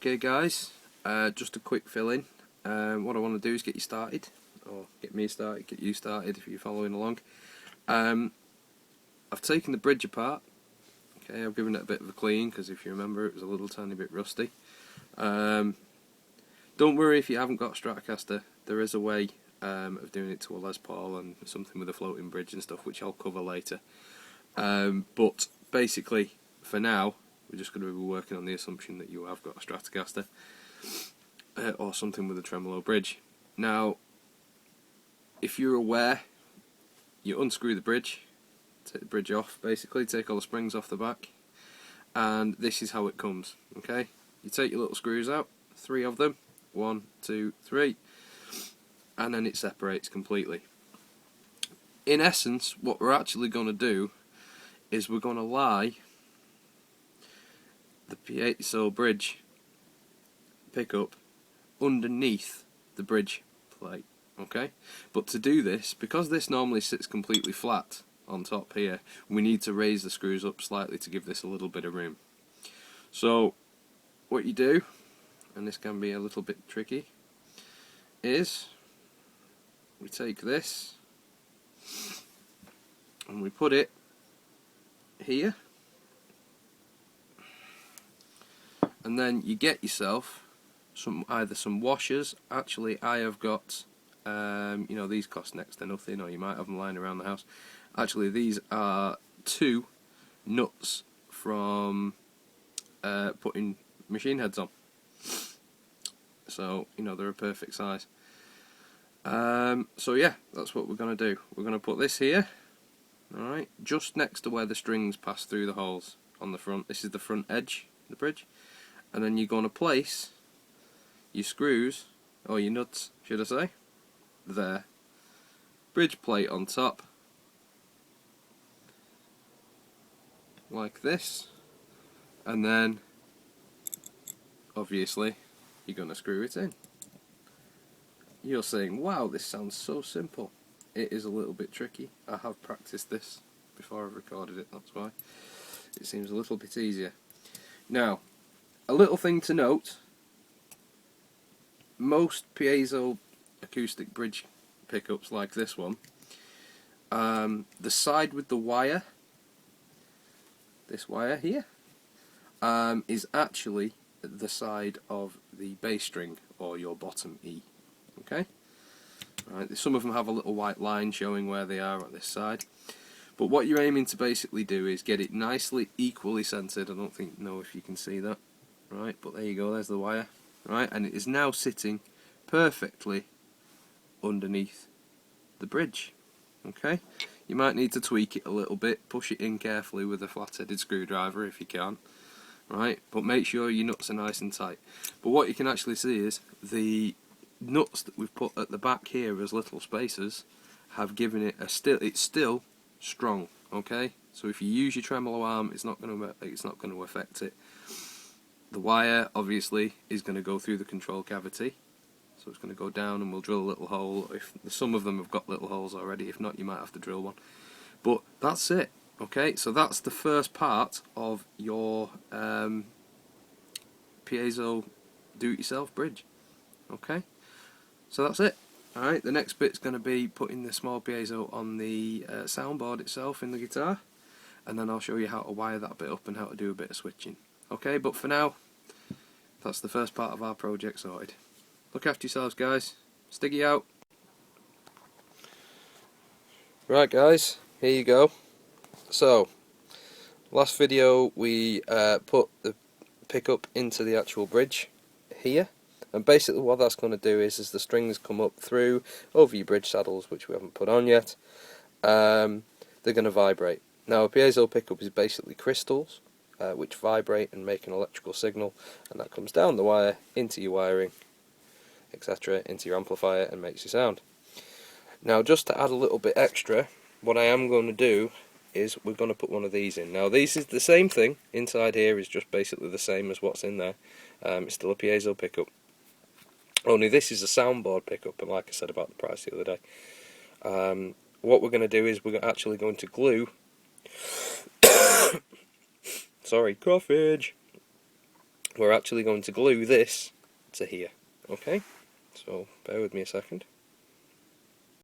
Okay guys, just a quick fill-in. What I want to do is get you started, or get me started, get you started if you're following along. I've taken the bridge apart. Okay, I've given it a bit of a clean because if you remember it was a little tiny bit rusty. Don't worry if you haven't got a Stratocaster, there is a way of doing it to a Les Paul and something with a floating bridge and stuff, which I'll cover later. But basically, for now, we're just going to be working on the assumption that you have got a Stratocaster or something with a tremolo bridge. Now, if you're aware, you unscrew the bridge, take the bridge off, basically take all the springs off the back, and this is how it comes. Okay, you take your little screws out, 3 of them, 1, 2, 3, and then it separates completely. In essence, what we're actually going to do is we're going to lie the Piezo bridge pickup underneath the bridge plate, okay? But to do this, because this normally sits completely flat on top here, we need to raise the screws up slightly to give this a little bit of room. So what you do, and this can be a little bit tricky, is we take this and we put it here, and then you get yourself either some washers. Actually, I have got you know, these cost next to nothing, or you might have them lying around the house. Actually, these are 2 nuts from putting machine heads on, so you know they're a perfect size. So yeah, that's what we're going to do. We're going to put this here, alright, just next to where the strings pass through the holes on the front. This is the front edge of the bridge, and then you're going to place your screws, or your nuts should I say, there, bridge plate on top, like this, and then obviously you're going to screw it in. You're saying, wow, this sounds so simple. It is a little bit tricky. I have practiced this before I've recorded it, that's why it seems a little bit easier. Now, a little thing to note, most Piezo acoustic bridge pickups like this one, the side with the wire, this wire here, is actually the side of the bass string, or your bottom E. Okay? Right, some of them have a little white line showing where they are on this side, but what you're aiming to basically do is get it nicely equally centered. I don't know if you can see that, right, but there you go, there's the wire, right, and it is now sitting perfectly underneath the bridge. Okay, you might need to tweak it a little bit, push it in carefully with a flat-headed screwdriver if you can, right, but make sure your nuts are nice and tight. But what you can actually see is the nuts that we've put at the back here as little spacers have given it it's still strong. Okay, so if you use your tremolo arm, it's not going to affect it. The wire obviously is going to go through the control cavity, so it's going to go down, and we'll drill a little hole. If some of them have got little holes already, if not, you might have to drill one. But that's it. Okay, so that's the first part of your Piezo do-it-yourself bridge. Okay, so that's it. Alright, the next bit's going to be putting the small Piezo on the soundboard itself in the guitar, and then I'll show you how to wire that bit up and how to do a bit of switching. Okay, but for now, that's the first part of our project sorted. Look after yourselves, guys. Stiggy out. Right, guys, here you go. So, last video we put the pickup into the actual bridge here, and basically what that's going to do is as the strings come up through over your bridge saddles, which we haven't put on yet, they're going to vibrate. Now, a Piezo pickup is basically crystals which vibrate and make an electrical signal, and that comes down the wire into your wiring, etc., into your amplifier, and makes your sound. Now, just to add a little bit extra, what I am going to do is we're going to put one of these in. Now, this is the same thing. Inside here is just basically the same as what's in there. It's still a Piezo pickup, only this is a soundboard pickup, and like I said about the price the other day, what we're going to do is we're actually going to glue sorry, crawfish. we're actually going to glue this to here. Okay, so bear with me a second.